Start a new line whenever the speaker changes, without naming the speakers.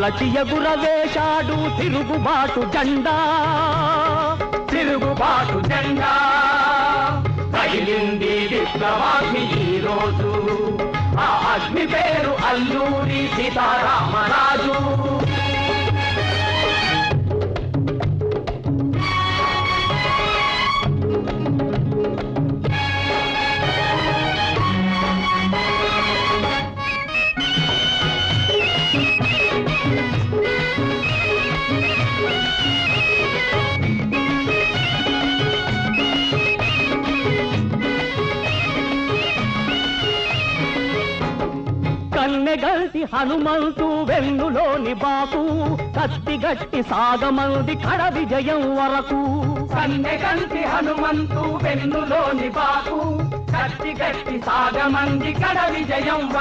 తలచి ఎగురవేశాడు తిరుగుబాటు జెండా.
తిరుగుబాటు జెండా తగిలింది విప్లవాగ్ని ఈ రోజు. ఆ అగ్ని పేరు అల్లూరి సీతారామరాజు.
కన్నెగల్టి హనుమంతు వెన్నులోని బాకు, కత్తి గట్టి సాగమంది కడ విజయం వరకు.
కన్నెగల్టి హనుమంతు వెన్నులోని బాకు, కత్తి గట్టి సాగమంది కడ విజయం